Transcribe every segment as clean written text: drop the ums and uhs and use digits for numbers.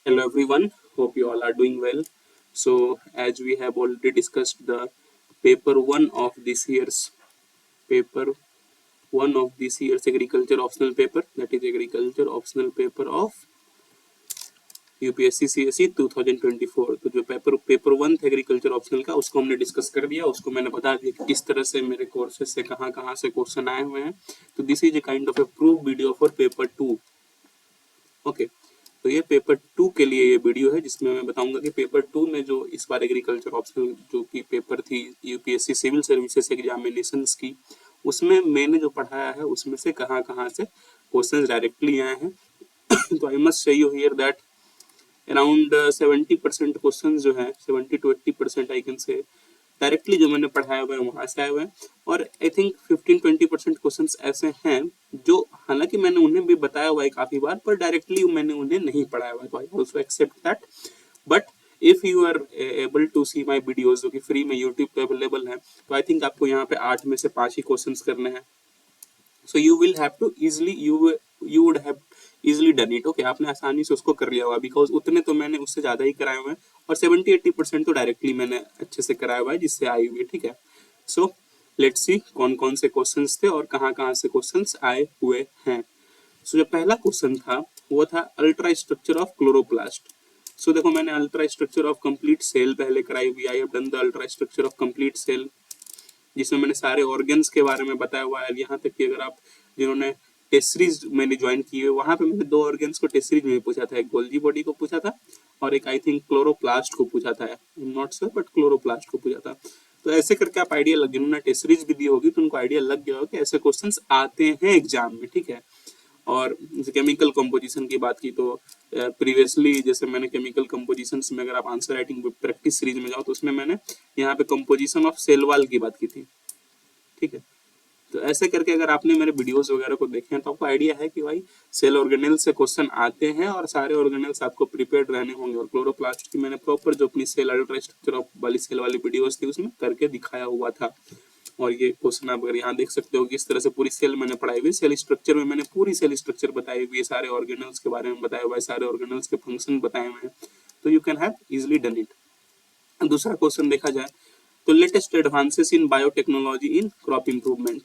Hello everyone, hope you all are doing well. So, as we have already discussed the paper paper one of this year's agriculture optional paper, that is agriculture optional paper of UPSC CSE 2024। तो जो paper one था agriculture optional का, उसको हमने discuss कर दिया। उसको मैंने बता दिया कि किस तरह से मेरे कोर्सेज से कहाँ कहाँ से क्वेश्चन आए हुए हैं। तो this is a kind of A proof video for paper two. Okay, तो ये पेपर टू के लिए ये वीडियो है, जिसमें मैं बताऊंगा कि पेपर टू में जो इस बार एग्रीकल्चर ऑप्शनल जो कि पेपर थी यूपीएससी सिविल सर्विसेज एग्जामिनेशंस की, उसमें मैंने जो पढ़ाया है उसमें से कहाँ कहाँ से क्वेश्चंस डायरेक्टली आए हैं। तो I must say you here that around 70% question जो है, 70 to 80% I can say directly जो मैंने पढ़ाया हुआ है वहां से आए हुए हैं। और आई थिंक 15-20% क्वेश्चन ऐसे हैं जो हालांकि मैंने उन्हें भी बताया हुआ है काफी बार, पर डायरेक्टली मैंने उन्हें नहीं पढ़ाया हुआ है। तो I also accept that, but if you are able to see my videos जो कि फ्री में यूट्यूब पे अवेलेबल है, तो आई थिंक आपको यहाँ पे 8 में से 5 ही क्वेश्चन करने हैं। So you will have to easily you would have easily done it. Okay, आपने आसानी से उसको कर लिया हुआ, बिकॉज उतने तो मैंने उससे ज्यादा ही कराए हुए हैं, और 70-80% तो डायरेक्टली मैंने अच्छे से कराया हुआ है जिससे आई हुई है। ठीक है, सो लेट्स सी कौन कौन से क्वेश्चंस थे और कहाँ कहाँ से क्वेश्चंस आए हुए हैं। सो जो पहला क्वेश्चन था वो था ultra structure of chloroplast. So देखो, मैंने ultra structure of complete cell पहले कराई हुई। I have done the ultra structure of complete cell, जिसमें मैंने सारे ऑर्गन्स के बारे में बताया हुआ है। यहाँ तक कि अगर आप जिन्होंने टेस्ट सीरीज मैंने ज्वाइन की है, वहां पे मैंने 2 ऑर्गन्स को टेस्ट सीरीज में पूछा था। एक गोल्जी बॉडी को पूछा था और एक आई थिंक क्लोरोप्लास्ट को पूछा था, नॉट श्योर बट क्लोरोप्लास्ट को पूछा था। तो ऐसे करके आप आइडिया लग, जिन्होंने टेस्ट सीरीज भी दी होगी तो उनको आइडिया लग गया होगा कि ऐसे क्वेश्चंस आते हैं एग्जाम में। ठीक है, और जैसे केमिकल कंपोजिशन की बात की, तो प्रीवियसली जैसे मैंने केमिकल कंपोजिशन में, अगर आप आंसर राइटिंग प्रैक्टिस सीरीज में जाओ तो उसमें मैंने यहाँ पे कंपोजिशन ऑफ सेल वॉल की बात की थी। ठीक है, तो ऐसे करके अगर आपने मेरे वीडियोस वगैरह को देखे हैं तो आपको आइडिया है कि भाई सेल ऑर्गेनेल से क्वेश्चन आते हैं और सारे ऑर्गेनेल्स आपको प्रिपेयर्ड रहने होंगे। और क्लोरोप्लास्ट की मैंने प्रॉपर जो अपनी सेल अल्ट्रा स्ट्रक्चर ऑफ वाली सेल वाली वीडियोस थी उसमें करके दिखाया हुआ था। और ये क्वेश्चन आप अगर यहाँ देख सकते हो कि इस तरह से पूरी सेल मैंने पढ़ाई हुई। सेल स्ट्रक्चर में मैंने पूरी सेल स्ट्रक्चर बताई हुई है, सारे ऑर्गेनल्स के बारे में बताया हुआ है, सारे ऑर्गेनल्स के फंक्शन बताए हुए हैं। तो you can have easily done it. दूसरा क्वेश्चन देखा जाए तो latest advances in biotechnology in crop improvement.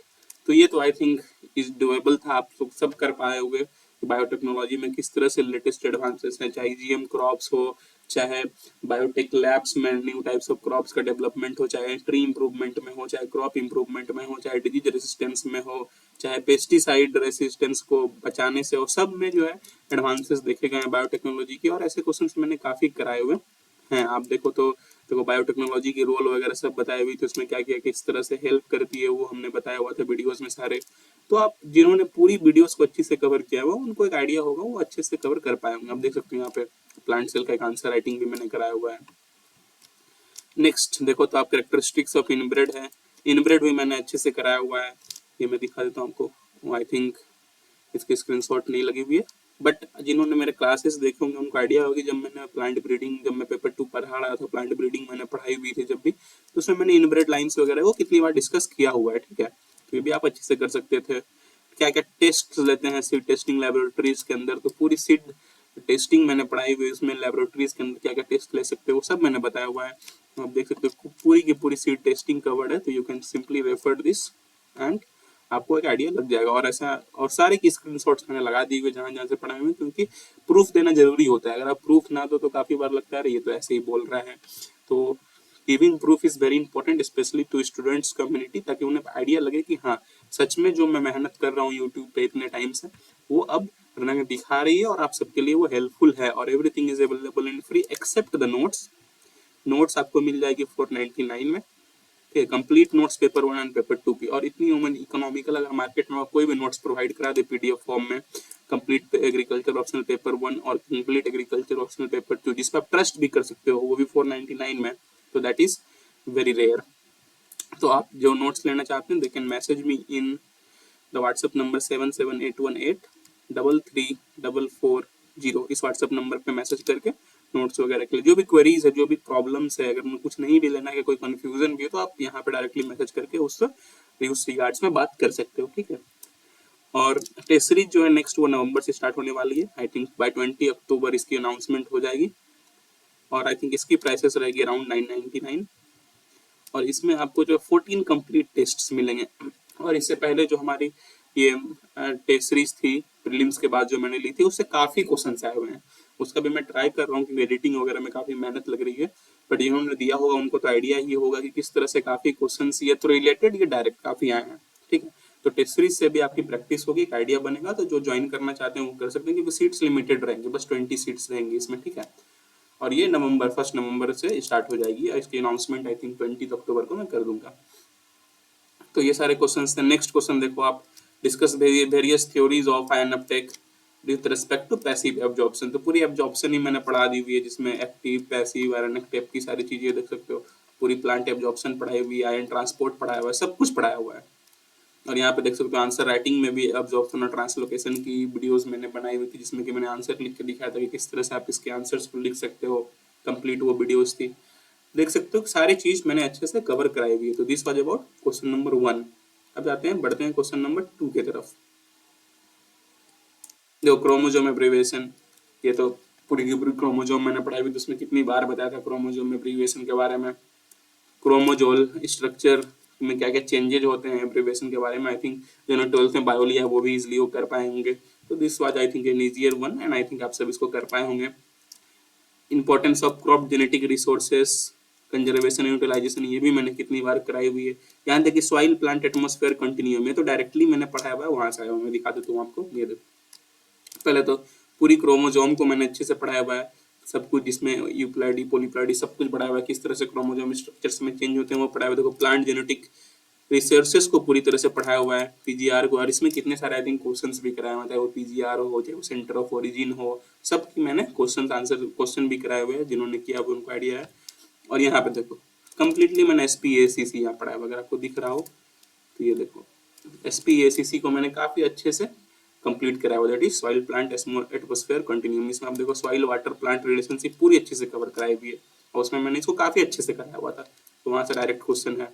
तो ये तो आई थिंक इज डुएबल था, आप लोग सब कर पाए होंगे। बायोटेक्नोलॉजी में किस तरह से लेटेस्ट एडवांसेस हैं, चाहे जीएम क्रॉप्स हो, चाहे बायोटेक लैब्स में न्यू टाइप्स ऑफ क्रॉप्स का डेवलपमेंट हो, चाहे ट्री इंप्रूवमेंट में हो, चाहे क्रॉप इंप्रूवमेंट में हो, चाहे डिजीज रेसिस्टेंस में हो, चाहे पेस्टिसाइड रेसिस्टेंस को बचाने से हो, सब में जो है एडवांसेस देखे गए हैं बायोटेक्नोलॉजी की। और ऐसे क्वेश्चन मैंने काफी कराए हुए हैं। आप देखो तो देखो, बायोटेक्नोलॉजी की रोल वगैरह सब बताई हुई थी, उसमें क्या किया, किस तरह से हेल्प करती है वो हमने बताया हुआ था वीडियोस में सारे। तो आप जिन्होंने पूरी वीडियोस को अच्छी से कवर किया हुआ उनको एक आइडिया होगा, वो अच्छे से कवर कर पाए होंगे। आप देख सकते हो यहाँ पे प्लांट सेल का एक आंसर राइटिंग भी मैंने कराया हुआ है। नेक्स्ट देखो तो आप कैरेक्टरिस्टिक्स ऑफ इनब्रेड है, इनब्रेड भी मैंने अच्छे से कराया हुआ है। ये मैं दिखा देता हूँ आपको। आई थिंक इसकी स्क्रीनशॉट नहीं लगी हुई है, बट जिन्होंने मेरे क्लासेस देखे होंगे उनको आइडिया होगी। जब मैंने प्लांट ब्रीडिंग, जब मैं पेपर 2 पढ़ा रहा था, प्लांट ब्रीडिंग मैंने पढ़ाई हुई थी जब भी, तो उसमें मैंने इनब्रेड लाइन्स वगैरह वो कितनी बार डिस्कस किया हुआ है। ठीक है, तो ये भी आप अच्छे से कर सकते थे। क्या क्या टेस्ट लेते हैं सीड टेस्टिंग लेबोरेटरीज के अंदर, तो पूरी सीड टेस्टिंग मैंने पढ़ाई हुई, उसमें लेबोरेटरीज के अंदर क्या क्या टेस्ट ले सकते हो वो सब मैंने बताया हुआ है। आप देख सकते हो पूरी की पूरी सीड टेस्टिंग कवर्ड है, तो you can simply refer this and आपको एक आइडिया लग जाएगा। और ऐसा, और सारे की स्क्रीनशॉट्स मैंने लगा दी हुई जहां जहां से पढ़ाए हुए, क्योंकि प्रूफ देना जरूरी होता है। अगर आप प्रूफ ना दो तो काफी बार लगता है ये तो ऐसे ही बोल रहे हैं। तो giving proof is very important, specially to students community, ताकि उन्हें आइडिया लगे कि हाँ सच में जो मैं मेहनत कर रहा हूँ यूट्यूब पे इतने टाइम से, वो अब रंग दिखा रही है और आप सबके लिए वो हेल्पफुल है। और everything is available in free except the notes. Notes आपको मिल जाएगी 499 में। Complete notes paper 1 and paper 2 की। और इतनी ह्यूमन इकोनॉमिकल अगर मार्केट में कोई भी नोट्स प्रोवाइड करा दे पीडीएफ फॉर्म में, कंप्लीट एग्रीकल्चर ऑप्शनल पेपर 1 और कंप्लीट एग्रीकल्चर ऑप्शनल पेपर 2, जिस पर आप ट्रस्ट भी कर सकते हो, वो भी 499 में, तो दैट इज वेरी रेयर। तो आप जो नोट्स लेना चाहते हैं they can message me in the WhatsApp number 7781833440। इस व्हाट्सएप नंबर पे मैसेज करके नोट्स वगैरह के लिए जो भी क्वेरीज है, जो भी प्रॉब्लम्स है, अगर कुछ नहीं भी लेना है, कोई कंफ्यूजन भी है, तो आप यहाँ पे डायरेक्टली मैसेज करके उससे उस रिगार्ड्स में बात कर सकते हो। ठीक है, और टेस्ट सीरीज जो है नेक्स्ट वो नवंबर से स्टार्ट होने वाली है। आई थिंक बाय 20 अक्टूबर इसकी अनाउंसमेंट हो जाएगी और आई थिंक इसकी प्राइसेस रहेगी अराउंड 999 और इसमें आपको जो 14 कंप्लीट टेस्ट्स मिलेंगे। और इससे पहले जो हमारी ये टेस्ट सीरीज थी प्रीलिम्स के बाद जो मैंने ली थी उससे काफ़ी क्वेश्चंस आए हुए हैं, उसका भी मैं ट्राई कर रहा हूँ क्योंकि एडिटिंग वगैरह में काफ़ी मेहनत लग रही है। बट जिन्होंने दिया होगा उनको तो आइडिया ही होगा कि किस तरह से काफ़ी क्वेश्चंस ये तो रिलेटेड ये डायरेक्ट काफ़ी आए हैं। ठीक है, तो टेस्ट सीरीज से भी आपकी प्रैक्टिस होगी, एक आइडिया बनेगा। तो जो ज्वाइन करना चाहते हैं वो कर सकते हैं क्योंकि सीट्स लिमिटेड रहेंगे, बस 20 सीट्स रहेंगी इसमें। ठीक है, और ये नवंबर 1 नवंबर से स्टार्ट हो जाएगी और इसकी अनाउंसमेंट आई थिंक 20 अक्टूबर को मैं कर दूंगा। तो ये सारे क्वेश्चंस थे। नेक्स्ट क्वेश्चन देखो आप, discuss various theories of ion uptake with respect to passive absorption. तो पूरी एब्जॉर्प्शन ही मैंने पढ़ा दी हुई है जिसमें एक्टिव पैसिव आयरन एक्टिव की सारी चीजें देख सकते हो। पूरी प्लांट एब्जॉर्प्शन पढ़ाई हुई है, आयन ट्रांसपोर्ट पढ़ाया हुआ है, सब कुछ पढ़ाया हुआ है। और यहाँ पे देख सकते हो आंसर राइटिंग में भी एब्जॉर्प्शन और ट्रांसलोकेशन की वीडियोस मैंने बनाई हुई थी जिसमें कि मैंने आंसर लिख के दिखाया था कि किस तरह से आप इसके आंसर्स को लिख सकते हो। कंप्लीट वो वीडियोस थी, देख सकते हो सारी चीज मैंने अच्छे से कवर कराई हुई है। तो this was about question number 1। अब जाते हैं, बढ़ते हैं क्वेश्चन नंबर 2 की तरफ। देखो क्रोमोजोम एब्रिविएशन, ये तो पूरी की पूरी क्रोमोजोम मैंने पढ़ाई हुई, तो उसमें कितनी बार बताया था क्रोमोजोम एब्रिविएशन के बारे में, क्रोमोजोल स्ट्रक्चर में क्या क्या चेंजेज होते हैं एब्रिविएशन के बारे में। आई थिंक जिन्होंने 12th में बायो लिया है वो भी इजिली वो कर पाए होंगे। तो this was I think an easier one and I think आप सब इसको कर पाए होंगे। Importance of crop genetic resources, conservation utilization, ये भी मैंने कितनी बार कराई हुई है। यहाँ तक कि सॉइल प्लांट एटमॉस्फेयर कंटिन्यूम, ये तो डायरेक्टली मैंने पढ़ाया हुआ है, वहां से आया हुआ, मैं दिखा देता हूँ आपको। ये देखो, पहले तो पूरी क्रोमोजोम को मैंने अच्छे से पढ़ाया हुआ है, सब कुछ जिसमें यूप्लॉइडी पोलीप्लॉइडी सब कुछ पढ़ाया हुआ है, किस तरह से क्रोमोजोम स्ट्रक्चर्स में चेंज होते हैं वो पढ़ाया हुआ है। देखो प्लांट जेनेटिक रिसोर्सेस को पूरी तरह से पढ़ाया हुआ है, पीजीआर को, और इसमें कितने सारे आई थिंक क्वेश्चंस भी कराए हुए थे, वो पीजीआर हो चाहे वो सेंटर ऑफ ओरिजिन हो, सब की मैंने क्वेश्चन भी कराए हुए हैं, जिन्होंने किया वो उनको आइडिया है। और यहाँ पे देखो कंप्लीटली मैंने एसपीएसीसी यहाँ पढ़ा है, अगर आपको दिख रहा हो तो ये देखो एसपीएसीसी को मैंने काफी अच्छे से कंप्लीट कराया हुआ, that is soil plant atmosphere continuum. इसमें आप देखो सॉइल वाटर प्लांट रिलेशनशिप पूरी अच्छे से कवर कराई हुई है और उसमें मैंने इसको काफी अच्छे से कराया हुआ था, तो वहां से डायरेक्ट क्वेश्चन है।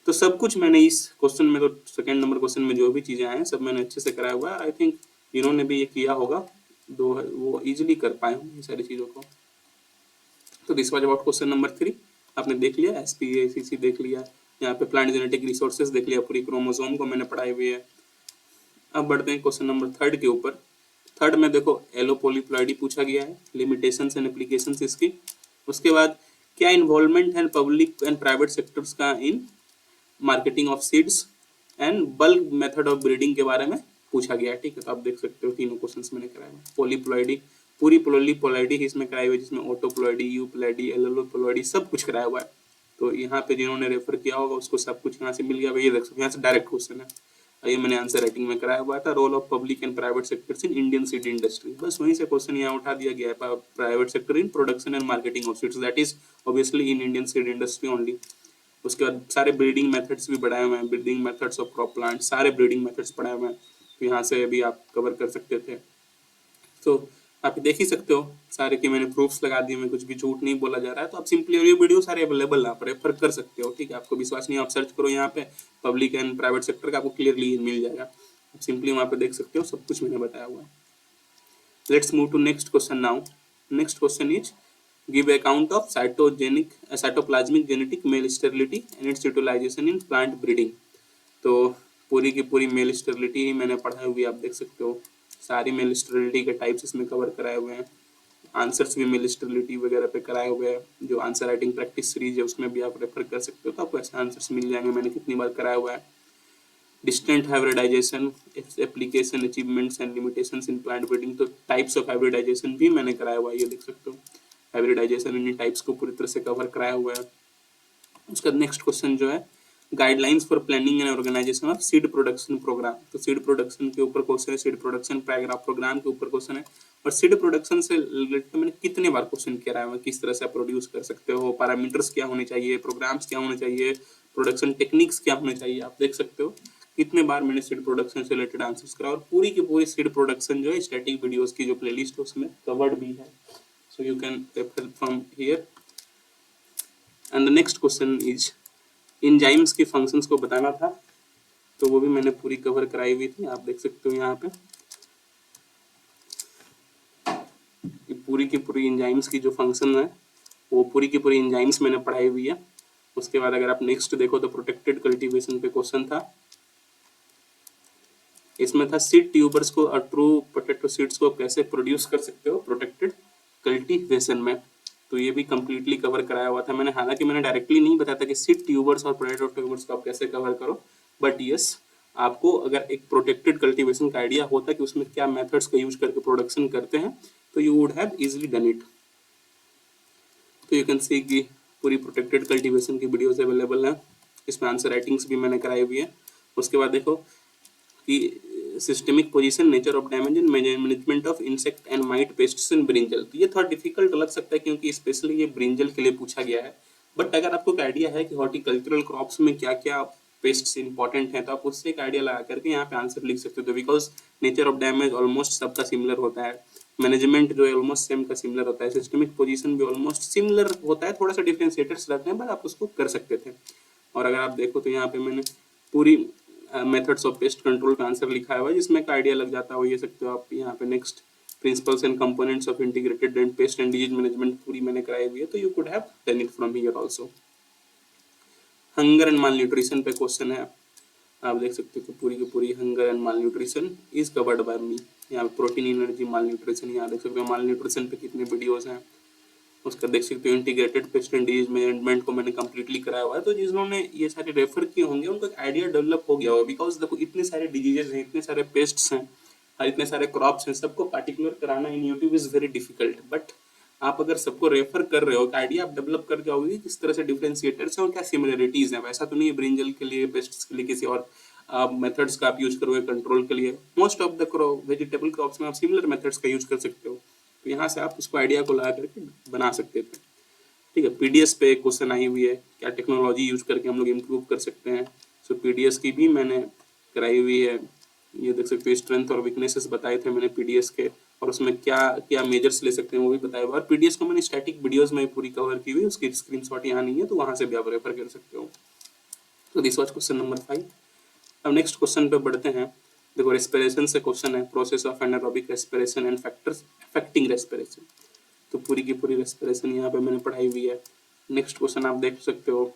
तो सब कुछ मैंने इस क्वेश्चन में, तो सेकंड नंबर क्वेश्चन में जो भी चीजें आए हैं सब मैंने अच्छे से कराया हुआ है। आई थिंक जिन्होंने भी ये किया होगा दो वो इजीली कर पाए होंगे ये सारी चीजों को। तो this was about question number 3, आपने देख लिया, एसपीएसीसी देख लिया, यहाँ पे प्लांट जेनेटिक रिसोर्सेज देख लिया, पूरी क्रोमोसोम को मैंने पढ़ाई हुई है। अब बढ़ते हैं क्वेश्चन नंबर 3 के ऊपर। थर्ड में देखो एलोपोलिप्लॉइडी पूछा गया है, लिमिटेशंस एंड एप्लीकेशंस इसकी। उसके बाद क्या इन्वॉल्वमेंट है पब्लिक एंड प्राइवेट सेक्टर्स का in marketing of seeds and bulk method of breeding के बारे में पूछा गया है। ठीक है, तो आप देख सकते हो तीनों क्वेश्चंस मैंने कराए हैं। पोलीप्लॉइडी, पूरी पोलीप्लॉइडी इसमें कराई हुई है जिसमें ऑटोप्लॉइडी, यूप्लॉइडी, एलोप्लॉइडी सब कुछ कराया हुआ है। तो यहाँ पे जिन्होंने रेफर किया होगा उसको सब कुछ यहाँ से मिल गया। ये देख सकते यहाँ से डायरेक्ट क्वेश्चन है, ये मैंने आंसर राइटिंग में कराया हुआ था। Role of public and private sectors in Indian seed industry, बस वहीं से क्वेश्चन यहाँ उठा दिया गया है। Private sector in production and marketing of seeds, that is obviously in Indian seed industry only. उसके बाद सारे ब्रीडिंग मेथड्स भी पढ़ाए हुए हैं, breeding methods of crop plant, सारे ब्रीडिंग मेथड्स पढ़ाए हुए हैं, तो यहाँ से भी आप कवर कर सकते थे। तो आप देख ही सकते हो सारे के मैंने प्रूफ्स लगा दिए, मैं कुछ भी झूठ नहीं बोला जा रहा है। तो आप सिंपली ये वीडियो सारे अवेलेबल आप रेफर कर सकते हो। ठीक है, आपको विश्वास नहीं, आप सर्च करो यहाँ पे पब्लिक एंड प्राइवेट सेक्टर का, आपको क्लियरली मिल जाएगा। आप सिंपली वहाँ पे देख सकते हो, सब कुछ मैंने बताया हुआ है। Let's move to next question now. Next question is give account of cytoplasmic genetic male sterility and its utilization in plant breeding। तो पूरी की पूरी मेल स्टेरिलिटी ही मैंने पढ़ाई हुई, आप देख सकते हो सारी मेल स्टेरिलिटी के टाइप्स इसमें कवर कराए हुए हैं। आंसर्स भी मेल स्टेरिलिटी वगैरह पे कराए हुए हैं, जो आंसर राइटिंग प्रैक्टिस सीरीज है उसमें भी आप रेफर कर सकते हो, तो आपको ऐसे आंसर्स मिल जाएंगे, मैंने कितनी बार कराया हुआ है। Distant hybridization, application, achievements and limitations in plant breeding, तो टाइप्स ऑफ हाइब्रिडाइजेशन भी मैंने कराया हुआ है, ये देख सकते हो हाइब्रिडाइजेशन इन टाइप्स को पूरी तरह से कवर कराया हुआ है। उसका नेक्स्ट क्वेश्चन जो है guidelines for planning and organization of seed production program, तो सीड प्रोडक्शन के ऊपर क्वेश्चन है, सीड प्रोडक्शन प्रोग्राम के ऊपर क्वेश्चन है। और सीड प्रोडक्शन से रिलेटेड मैंने कितने बार क्वेश्चन किया है, किस तरह से आप प्रोड्यूस कर सकते हो, पैरामीटर्स क्या होने चाहिए, प्रोग्राम्स क्या होने चाहिए, प्रोडक्शन टेक्निक्स क्या होने चाहिए, आप देख सकते हो कितने बार मैंने सीड प्रोडक्शन से रिलेटेड आंसर्स करा। और पूरी की पूरी सीड प्रोडक्शन जो है स्टैटिक वीडियोस की जो प्लेलिस्ट है उसमें कवर्ड भी है, so you can refer from here। and the next question is enzymes की functions को बताना था। तो वो भी मैंने पूरी कवर कराई हुई थी, आप देख सकते हो यहाँ पे पूरी की पूरी एंजाइम्स की जो फंक्शन है वो पूरी की पूरी एंजाइम्स मैंने पढ़ाई हुई है। उसके बाद अगर आप नेक्स्ट देखो तो प्रोटेक्टेड कल्टीवेशन पे क्वेश्चन था, इसमें था सीड ट्यूबर्स को और ट्रू पोटैटो सीड्स को कैसे प्रोड्यूस कर सकते हो प्रोटेक्टेड कल्टीवेशन में, तो ये भी कंप्लीटली कवर कराया हुआ था मैंने। हालांकि मैंने डायरेक्टली नहीं बताया था कि सीड ट्यूबर्स और पोटैटो ट्यूबर्स को आप कैसे कवर करो, बट यस आपको अगर एक प्रोटेक्टेड कल्टीवेशन का आइडिया होता कि उसमें क्या मेथड्स का यूज करके प्रोडक्शन करते हैं तो you would have easily done it. तो यू कैन सी कि पूरी प्रोटेक्टेड कल्टीवेशन की वीडियोस अवेलेबल हैं, इसमें आंसर राइटिंग्स भी मैंने कराई हुई है। उसके बाद देखो कि systemic position, nature of damage and management of insect and might pests in brinjal, तो ये थोड़ा डिफिकल्ट लग सकता है क्योंकि स्पेशली ये ब्रिंजल के लिए पूछा गया है, बट अगर आपको एक आइडिया है कि हॉर्टिकल्चरल क्रॉप्स में क्या क्या पेस्ट्स इंपॉर्टेंट हैं तो आप उससे एक आइडिया लगा करके यहाँ पे आंसर लिख सकते हो, because nature of damage almost सबका सिमिलर होता है, मैनेजमेंट जो है ऑलमोस्ट सेम का सिमिलर होता है, सिस्टमिक पोजीशन भी ऑलमोस्ट सिमिलर होता है, थोड़ा सा डिफरेंशिएटर्स रहते हैं बट आप उसको कर सकते थे। और अगर आप देखो तो यहाँ पे मैंने पूरी मेथड्स ऑफ पेस्ट कंट्रोल का आंसर लिखा हुआ है जिसमें का आइडिया लग जाता हो ये सकते हो आप यहाँ पे। Next principles and components of integrated and pest and disease management पूरी मैंने कराई हुई है, तो you could have done it from here also. Hunger and malnutrition पे क्वेश्चन है, आप देख सकते हो कि पूरी की पूरी hunger and malnutrition is covered by me. यहाँ पे प्रोटीन एनर्जी माल न्यूट्रिशन, यहाँ देख सकते हो माल न्यूट्रिशन पे कितने वीडियोस हैं, उसका देख सकते हो। Integrated pest and disease management को मैंने कंप्लीटली कराया हुआ है, तो जिन्होंने ये सारे रेफर किए होंगे उनको एक आइडिया डेवलप हो गया होगा, बिकॉज देखो इतने सारे डिजीजेज हैं, इतने सारे पेस्ट्स हैं और इतने सारे क्रॉप्स हैं, सबको पार्टिकुलर कराना इन YouTube is very difficult, but आप अगर सबको रेफर कर रहे हो तो आइडिया आप डेवलप कर जाओगे किस तरह से डिफरेंशिएटर्स हैं और क्या सिमिलरिटीज हैं। वैसा तो नहीं है ब्रिंजल के लिए पेस्ट्स के लिए किसी और मेथड्स का आप यूज करोगे कंट्रोल के लिए, most of the vegetable crops में आप सिमिलर मेथड्स का यूज कर सकते हो, तो यहाँ से आप उसको आइडिया को लगा करके बना सकते थे। ठीक है, पीडीएस पे क्वेश्चन आई हुई है, क्या टेक्नोलॉजी यूज करके हम लोग इम्प्रूव कर सकते हैं, सो पीडीएस की भी मैंने कराई हुई है। ये देख सकते हो स्ट्रेंथ और वीकनेसेस बताए थे मैंने पीडीएस के, और उसमें क्या क्या मेजर्स ले सकते हैं वो भी बताया हुआ है। पीडीएस को मैंने स्टैटिक वीडियोस में पूरी कवर की हुई, उसकी स्क्रीनशॉट यहाँ नहीं है तो वहां से भी आप रेफर कर सकते हो। तो दिस वाज क्वेश्चन नंबर 5। अब नेक्स्ट क्वेश्चन पे बढ़ते हैं। देखो रेस्पिरेशन से क्वेश्चन है, process of anaerobic respiration and factors affecting respiration, तो पूरी की पूरी रेस्पिरेशन यहाँ पे मैंने पढ़ाई हुई है। नेक्स्ट क्वेश्चन आप देख सकते हो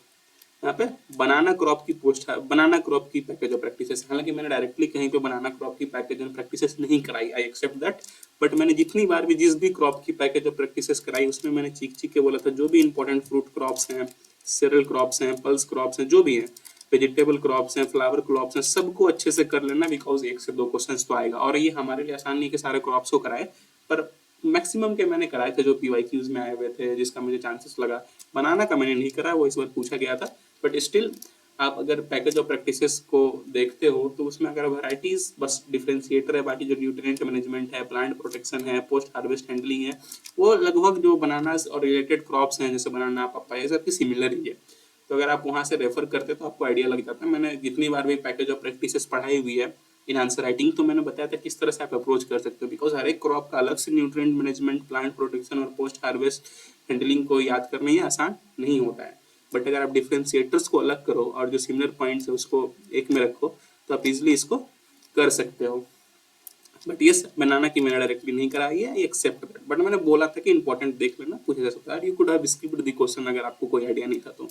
यहाँ पे बनाना क्रॉप की पोस्ट है, बनाना क्रॉप की पैकेज ऑफ प्रैक्टिसेस, हालांकि मैंने डायरेक्टली कहीं पे बनाना क्रॉप की पैकेज ऑफ प्रैक्टिसेस नहीं कराई, आई एक्सेप्ट दैट, बट मैंने जितनी बार भी जिस भी क्रॉप की पैकेज ऑफ प्रैक्टिसेस कराई उसमें मैंने चीख चीख के बोला था जो भी इंपॉर्टेंट फ्रूट क्रॉप्स हैं, सेरल क्रॉप्स हैं, पल्स क्रॉप्स हैं, जो भी हैं, वेजिटेबल क्रॉप्स हैं, फ्लावर क्रॉप्स हैं, सबको अच्छे से कर लेना, बिकॉज 1 से 2 क्वेश्चन तो आएगा। और ये हमारे लिए आसान नहीं कि सारे क्रॉप्स को कराए, पर मैक्सिमम के मैंने कराए थे जो पीवाईक्यूज में आए हुए थे, जिसका मुझे चांसेस लगा। बनाना का मैंने नहीं करा, वो इस बार पूछा गया था, बट स्टिल आप अगर पैकेज ऑफ प्रैक्टिसेस को देखते हो तो उसमें अगर वैरायटीज बस डिफरेंशिएटर है, बाकी जो न्यूट्रिएंट मैनेजमेंट है, प्लांट प्रोटेक्शन है, पोस्ट हार्वेस्ट हैंडलिंग है, वो लगभग जो बनाना और रिलेटेड क्रॉप्स हैं जैसे बनाना पपाया सबकी सिमिलर ही है। तो अगर आप वहां से रेफर करते तो आपको आइडिया लग जाता है। मैंने जितनी बार भी पैकेज ऑफ प्रैक्टिसेस पढ़ाई हुई है इन आंसर राइटिंग, तो मैंने बताया था किस तरह से आप अप्रोच कर सकते हो, बिकॉज हर एक क्रॉप का अलग से न्यूट्रिएंट मैनेजमेंट, प्लांट प्रोटेक्शन और पोस्ट हार्वेस्ट हैंडलिंग को याद करना ही आसान नहीं होता है। बट अगर आप डिफरेंशिएटर्स को अलग करो और जो सिमिलर पॉइंट्स है उसको एक में रखो तो आप इजिली इसको कर सकते हो। बट ये बनाना की मैंने डायरेक्टली नहीं कराई है, एक्सेप्ट दैट, बट मैंने बोला था कि इंपॉर्टेंट देख लेना, पूछा जा सकता है। You could have skipped the question अगर आपको कोई आइडिया नहीं था तो।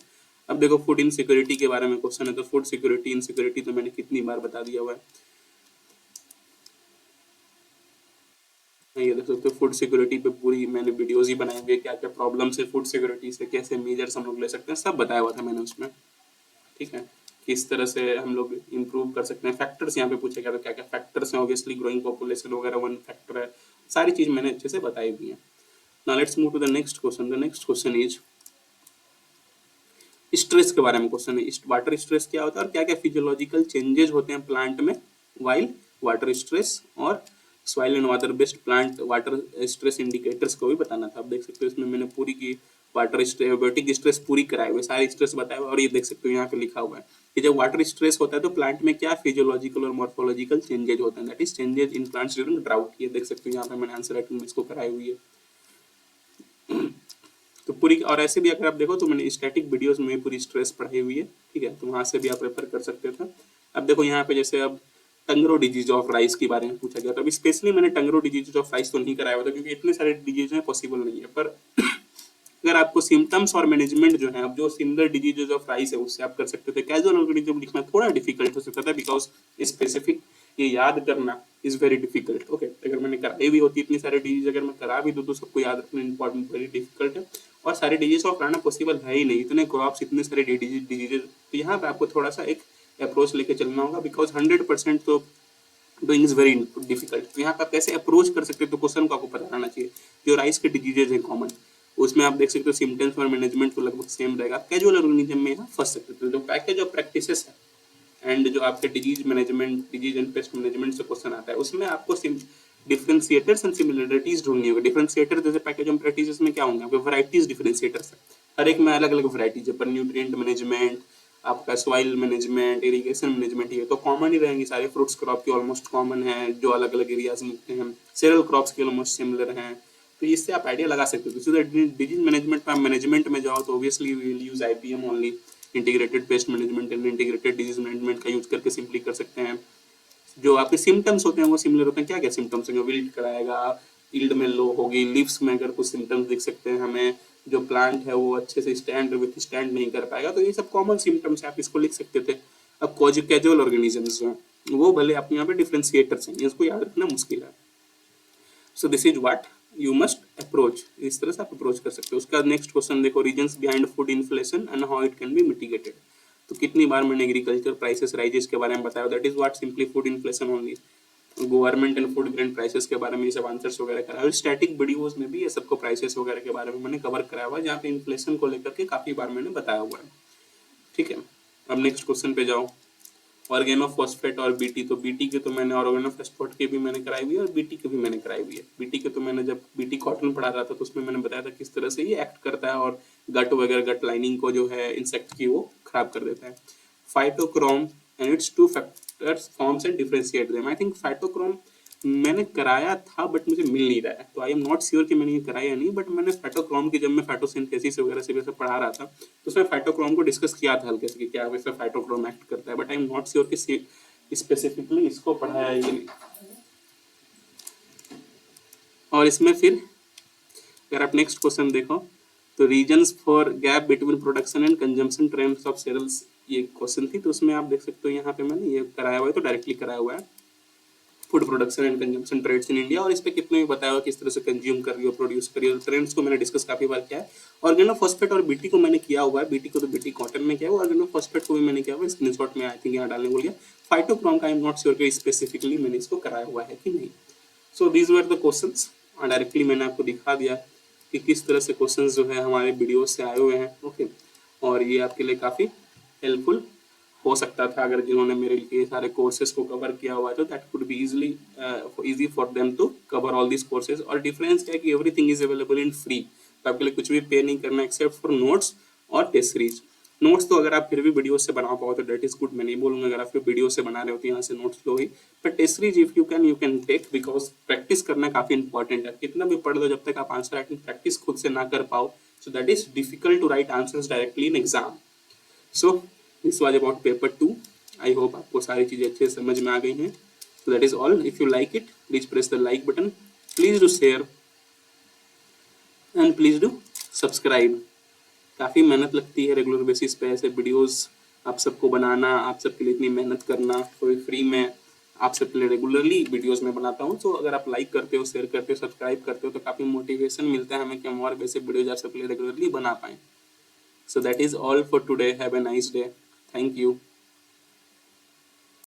अब देखो फूड इनसिक्योरिटी के बारे में क्वेश्चन है, तो फूड सिक्योरिटी इनसिक्योरिटी तो मैंने कितनी बार बता दिया हुआ है। ये देख सकते हो फूड सिक्योरिटी पे पूरी मैंने वीडियोस ही बनाई हुई है, क्या क्या प्रॉब्लम्स है फूड सिक्योरिटी से, कैसे मेजर्स हम लोग ले सकते हैं, सब बताया हुआ था मैंने उसमें। ठीक है, किस तरह से हम लोग इम्प्रूव कर सकते हैं। फैक्टर्स यहाँ पे पूछे गया तो क्या क्या फैक्टर्स हैं, ऑब्वियसली ग्रोइंग पॉपुलेशन वगैरह वन फैक्टर है, सारी चीज मैंने अच्छे से बताई हुई है। Now let's move to the next question. The next question is stress के बारे में क्वेश्चन है। वाटर स्ट्रेस क्या होता है और क्या क्या फिजियोलॉजिकल चेंजेस होते हैं प्लांट में वाइल वाटर स्ट्रेस, और soil and water based plant water stress indicators को भी बताना था। आप देख सकते हो इसमें मैंने पूरी की वाटर स्ट्रेस, एबोटिक स्ट्रेस पूरी कराए हुए, सारे स्ट्रेस बताए हुए, और ये देख सकते हो यहाँ पे लिखा हुआ है कि जब वाटर स्ट्रेस होता है तो प्लांट में क्या फिजियोलॉजिकल और मॉर्फोलॉजिकल चेंजेज होते हैं, that is changes in plants during drought. ये देख सकते हो यहाँ पे मैंने आंसर राइटिंग में इसको कराई हुई है। तो पूरी, और ऐसे भी अगर आप देखो तो मैंने स्टैटिक वीडियोस में पूरी स्ट्रेस पढ़ाई हुई है, ठीक है, तो वहां से भी आप रेफर कर सकते थे। अब देखो यहाँ पे जैसे अब टंगरो डिजीज ऑफ राइस के बारे में पूछा गया, तो अभी स्पेशली मैंने टंगरो डिजीज ऑफ राइस तो नहीं कराया हुआ था क्योंकि इतने सारे डिजीज हैं पॉसिबल नहीं है, पर अगर आपको सिम्टम्स और मैनेजमेंट जो है, अब जो सिमिलर डिजीजेज ऑफ राइस है उससे आप कर सकते थे। कैजुअल ऑर्गेनिज्म लिखना थोड़ा डिफिकल्ट हो सकता था बिकॉज स्पेसिफिक ये याद करना इज वेरी डिफिकल्ट। ओके, अगर मैंने कराई भी होती इतनी सारी डिजीज, अगर मैं करा भी दूं तो सबको याद रखना इंपॉर्टेंट वेरी डिफिकल्ट है, और सारे डिजीज ऑफ कराना पॉसिबल है ही नहीं, इतने क्रॉप्स इतने सारे डिजीजेज। तो यहाँ पे आपको थोड़ा सा एक अप्रोच लेके चलना होगा बिकॉज 100% तो डूइंग इज वेरी डिफिकल्ट। तो यहाँ पे आप कैसे अप्रोच कर सकते हो, तो क्वेश्चन को आपको पता रहना चाहिए। जो राइस के डिजीजेज हैं कॉमन, उसमें आप देख सकते हो सिम्टम्स और मैनेजमेंट तो लगभग सेम रहेगा। कैजुअल ऑर्गेनिज्म में यहाँ फंस सकते हो। जो पैकेज ऑफ प्रैक्टिसेस है एंड जो आपके disease management, disease and pest management से क्वेश्चन आता है, उसमें आपको डिफरेंशिएटर्स एंड सिमिलरिटीज ढूंढनी होगी। डिफरेंशिएटर जैसे पैकेज ऑफ प्रैक्टिसेस में क्या होंगे, आपके वैरायटीज डिफरेंशिएटर्स है, हर एक में अलग अलग वैरायटीज है, पर न्यूट्रिएंट मैनेजमेंट, आपका सॉइल मैनेजमेंट, इरिगेशन मैनेजमेंट, ये तो कॉमन ही रहेंगे। सारे फ्रूट्स क्रॉप की ऑलमोस्ट कॉमन है जो अलग अलग एरियाज में उगते हैं, सेरल क्रॉप्स के ऑलमोस्ट सिमिलर हैं, तो इससे आप आइडिया लगा सकते हो। डिजीज मैनेजमेंट में मैनेजमेंट में जाओ तो obviously we will use IPM only, integrated pest management and integrated disease management का यूज करके सिंपली कर सकते हैं। जो आपके सिम्टम्स होते हैं वो सिमिलर होते हैं। क्या क्या सिम्टम्स हैं, विल्ट कराएगा, यील्ड में लो होगी, लीव्स में अगर कुछ सिम्टम्स दिख सकते हैं हमें, जो प्लांट है वो अच्छे से स्टैंड विथ स्टैंड नहीं कर पाएगा, तो ये सब कॉमन सिम्टम्स है, आप इसको लिख सकते थे। अब कैजुअल ऑर्गेनिजम्स जो हैं वो भले अपने यहाँ पे डिफरेंशिएटर्स हैं, इसको याद रखना मुश्किल है। So this is what you must approach, इस तरह से आप अप्रोच कर सकते हो। उसका नेक्स्ट क्वेश्चन देखो, regions behind food inflation and how it can be mitigated. तो कितनी बार मैंने एग्रीकल्चर प्राइसेस राइजेस के बारे में बताया, that is what simply food inflation only. Government and food grain prices के बारे में ये सब आंसर्स वगैरह कराया, और स्टैटिक वीडियोस में भी ये सबको प्राइसेस वगैरह के बारे में मैंने कवर कराया हुआ है, जहाँ पे इन्फ्लेशन को लेकर के काफी बार मैंने बताया हुआ है। ठीक है, अब नेक्स्ट क्वेश्चन पे जाओ, ऑर्गेनोफॉस्फेट और बीटी। तो बीटी के तो मैंने ऑर्गेनोफॉस्फेट के भी मैंने कराई हुई है और बीटी के भी मैंने कराई हुई है। बीटी के तो मैंने जब बीटी कॉटन पढ़ा रहा था तो उसमें मैंने बताया था किस तरह से ये एक्ट करता है और गट वगैरह, गट लाइनिंग को जो है इंसेक्ट की वो खराब कर देता है। Phytochrome and it's two factors forms and differentiate them. I think phytochrome मैंने कराया था बट मुझे मिल नहीं रहा है, तो आई एम नॉट श्योर कि मैंने ये कराया नहीं, बट मैंने फाइटोक्रोम की, जब मैं फाइटोसिंथेसिस वगैरह से वैसे पढ़ा रहा था तो उसमें फाइटोक्रोम को डिस्कस किया था हल्के से कि क्या वैसे फाइटोक्रोम एक्ट करता है, but I am not sure कि स्पेसिफिकली इसको पढ़ाया ये नहीं। और इसमें फिर अगर आप नेक्स्ट क्वेश्चन देखो तो reasons for gap between production and consumption trends of cereals, ये क्वेश्चन थी, तो उसमें आप देख सकते हो यहाँ पे मैंने ये कराया हुआ है, तो डायरेक्टली कराया हुआ है food production and consumption trends in India, और इस पे कितने भी बताया हुआ किस तरह से कंज्यूम कर रही हो, प्रोड्यूस कर रही हो। ट्रेंड्स को मैंने डिस्कस काफी बार किया है। ऑर्गेनोफॉस्फेट और बीटी को मैंने किया हुआ है, बीटी को तो बीटी कॉटन में किया हुआ, ऑर्गेनोफॉस्फेट को भी मैंने किया हुआ, स्क्रीनशॉट में आई थिंक यहाँ डालने बोल गया। फाइटोक्रोम का आई एम नॉट श्योर कि स्पेसिफिकली मैंने इसको कराया हुआ है कि नहीं। So these were the questions, directly मैंने आपको दिखा दिया कि किस तरह से क्वेश्चंस जो है हमारे वीडियो से आए हुए हैं। ओके, और ये आपके लिए काफ़ी हेल्पफुल हो सकता था अगर जिन्होंने मेरे लिए सारे कोर्सेज को कवर किया हुआ है, तो that could be easy for them to cover all this courses. और डिफरेंस है कि everything is available in free, तो आपके लिए कुछ भी पे नहीं करना एक्सेप्ट फॉर नोट्स और टेस्ट सीरीज। नोट्स तो अगर आप फिर भी वीडियो से बना पाओ तो डेट इज गुड, मैं नहीं बोलूंगा अगर आप फिर वीडियो से बना रहे हो तो यहाँ से नोट्स लो ही, पर test series if you can take, because practice करना काफी इंपॉर्टेंट है। कितना भी पढ़ लो, जब तक आप आंसर राइटिंग प्रैक्टिस खुद से ना कर पाओ, so that is difficult to write answers directly in exam. So this was about paper 2. I hope आपको सारी चीजें अच्छे से समझ में आ गई हैं. So that is all. If you like it, please press the like button. Please do share and please do subscribe. काफी मेहनत लगती है रेगुलर बेसिस पे ऐसे वीडियोस आप सबको बनाना, आप सबके लिए इतनी मेहनत करना, कोई फ्री में आप सबके लिए रेगुलरली वीडियोस में बनाता हूँ। तो अगर आप लाइक करते हो, शेयर करते हो, सब्सक्राइब करते हो तो काफ़ी मोटिवेशन मिलता है हमें कि हम और वैसे वीडियोज आप सबके लिए रेगुलरली बना पाएँ। So that is all for today. Have a nice day. Thank you.